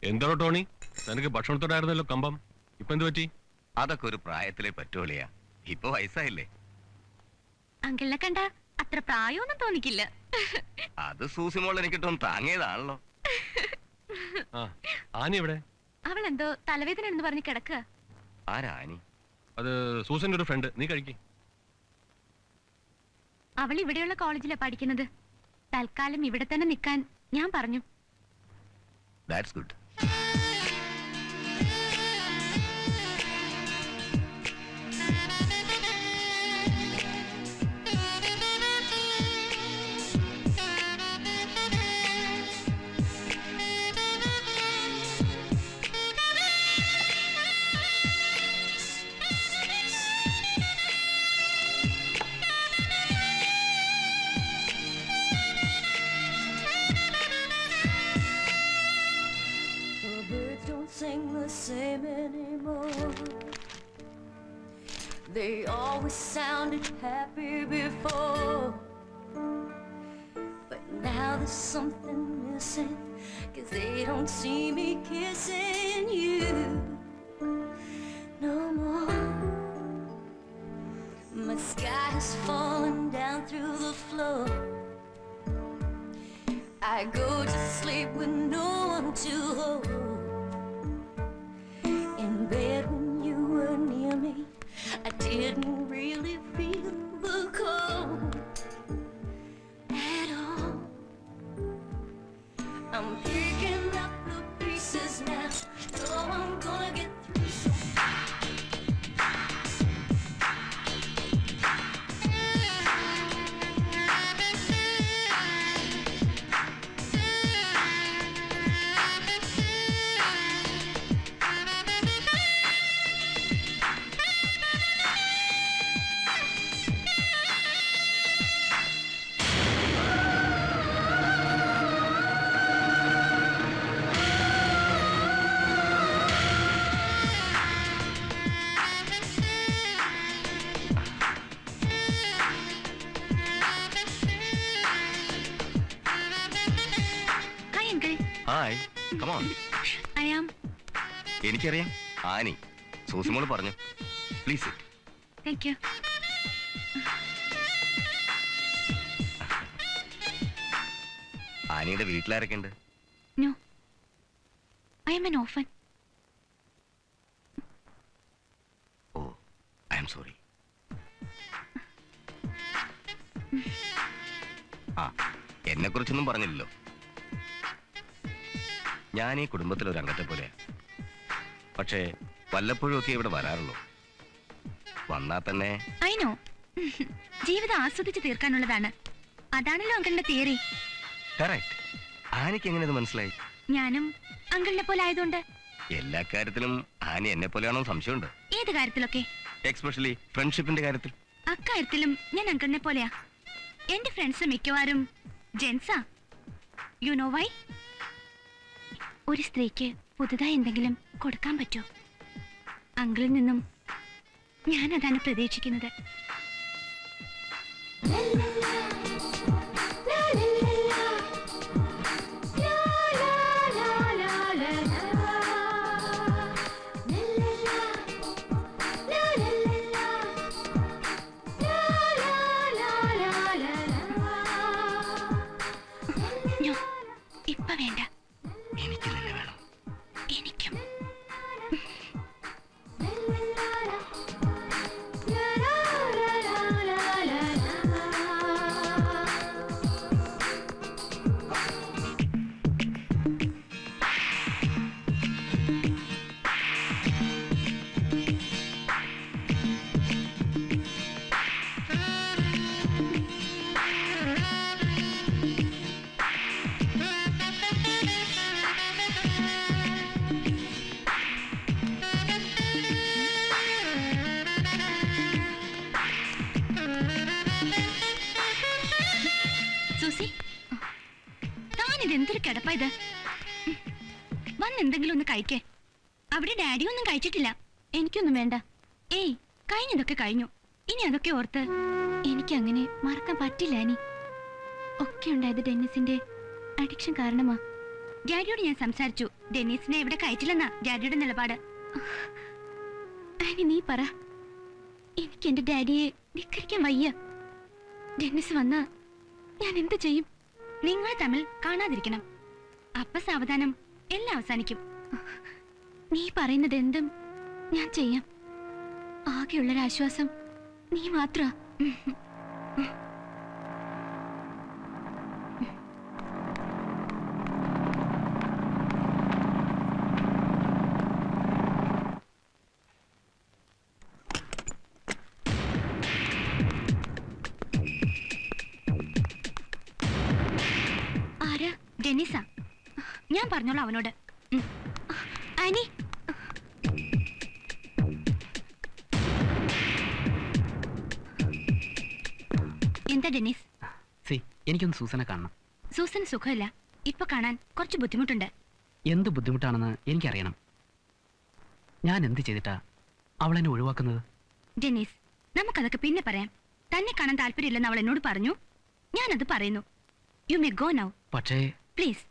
എന്താണോ ടോണി, നിനക്ക് ഭക്ഷണത്തോടായിരുന്നല്ലോ കമ്പം, ഇപ്പൊ എന്ത് പറ്റി? അതൊക്കെ ഒരു പ്രായത്തിലേ പറ്റുള്ളിയാ, ഇപ്പൊ വയസ്സായില്ലേ. അങ്കിളിനെ കണ്ട അത്ര പ്രായമൊന്നും തോന്നിക്കില്ല. അത് സൂസിമോൾ എനിക്കിട്ടൊന്ന് താങ്ങിയതാണല്ലോ. ആനി എവിടെ? അവൾ എന്തോ തലവേദന എന്ന് പറഞ്ഞ് കിടക്കുക. ആരാ ആനി? അത് സൂസന്റെ ഒരു ഫ്രണ്ട്. നീ കഴിക്ക്. അവൾ ഇവിടെയുള്ള കോളേജിലാണ് പഠിക്കുന്നത്. തൽക്കാലം ഇവിടെ തന്നെ നിൽക്കാൻ ഞാൻ പറഞ്ഞു. That's good. Sing the same anymore. They always sounded happy before, but now there's something missing, 'cause they don't see me kissing you no more. My sky has fallen down through the floor. I go to sleep with no one to hold. In bed when you were near me, I didn't really feel the cold at all. I'm picking up the pieces now, so I'm gonna get through some. Hi, come on. എനിക്കറിയാം, Annie. Susimol പറഞ്ഞു. Please. Thank you. ആനിയുടെ വീട്ടിലാരൊക്കെ ഉണ്ട്? No, I am an orphan. Oh, I am sorry. എന്നെ കുറിച്ചൊന്നും പറഞ്ഞില്ലല്ലോ. ഞാൻ ഈ കുടുംബത്തിലൊരു അംഗത്തെ പോലെയാ. പക്ഷേ വല്ലപ്പോഴും ഒക്കെ ഇവിടെ വരാറുള്ളൂ. വന്നാ തന്നെ അയിനോ, ജീവിതം ആസ്വദിച്ച് തീർക്കാനുള്ളതാണ്. അതാണല്ലോ അങ്കിളിന്റെ തിയറി. കറക്റ്റ്. ആനിക്ക് എങ്ങനെ ഇത് മനസ്സിലായി? ഞാനും അങ്കിളിനെ പോലെ ആയതുകൊണ്ട്. എല്ലാ കാര്യത്തിലും ആനി എന്നെ പോലെയാണോ സംശയമുണ്ട്? ഏത് കാര്യത്തിലൊക്കെ? എക്സ്പെഷ്യലി ഫ്രണ്ട്ഷിപ്പിന്റെ കാര്യത്തിൽ. അക്കാര്യത്തിലും ഞാൻ അങ്കിളിനെ പോലെയാ. എന്റെ ഫ്രണ്ട്സ് മിക്കവാറും ജെൻസാ. You know Y? ഒരു സ്ത്രീക്ക് പുതുതായി എന്തെങ്കിലും കൊടുക്കാൻ പറ്റൂ? അങ്കിളിൽ നിന്നും ഞാൻ അതാണ് പ്രതീക്ഷിക്കുന്നത്. ഇപ്പ വേണ്ട. എനിക്ക് തന്നെ വേണം. എനിക്കും. ഇതെന്തൊരു കിടപ്പാ ഇത്? വന്നെന്തെങ്കിലും ഒന്ന് കഴിക്കേ. അവിടെ ഡാഡി ഒന്നും കഴിച്ചിട്ടില്ല. എനിക്കൊന്നും വേണ്ട. ഏയ്, കഴിഞ്ഞതൊക്കെ കഴിഞ്ഞു. ഇനി അതൊക്കെ ഓർത്ത് എനിക്ക് അങ്ങനെ മറക്കാൻ പറ്റില്ല. ഇനി ഒക്കെ ഉണ്ടായത് ഡെന്നിസിന്റെ അഡിക്ഷൻ കാരണമാ. ഡാഡിയോട് ഞാൻ സംസാരിച്ചു. ഡെന്നീസിനെ ഇവിടെ കയറ്റില്ലെന്നാ ഡാഡിയുടെ നിലപാട്. ആനി നീ പറ, എനിക്ക് എന്റെ ഡാഡിയെ ധിക്കരിക്കാൻ വയ്യ. ഡെന്നിസ് വന്നാ ഞാൻ എന്ത് ചെയ്യും? നിങ്ങൾ തമ്മിൽ കാണാതിരിക്കണം. അപ്പ സാവധാനം എല്ലാം അവസാനിക്കും. നീ പറയുന്നത് എന്തും ഞാൻ ചെയ്യാം. ആകെയുള്ളൊരാശ്വാസം നീ മാത്ര. ആരാ? ഡെന്നിസാ. ഞാൻ പറഞ്ഞോളാം അവനോട്. ആനി, എന്താ ഡെന്നിസ്? എനിക്കൊന്ന് സൂസനെ കാണണം. സൂസന് സുഖമില്ല. ഇപ്പൊ കാണാൻ കുറച്ച് ബുദ്ധിമുട്ടുണ്ട്. എന്ത് ബുദ്ധിമുട്ടാണെന്ന് എനിക്കറിയണം. ഞാൻ എന്ത് ചെയ്തിട്ടാ അവളെന്നെ ഒഴിവാക്കുന്നത്? ഡെന്നിസ്, നമുക്കതൊക്കെ പിന്നെ പറയാം. തന്നെ കാണാൻ താല്പര്യമില്ലെന്ന് അവൾ എന്നോട് പറഞ്ഞു. ഞാനത് പറയുന്നു. യു മേ ഗോ നൗ പക്ഷേ പ്ലീസ്.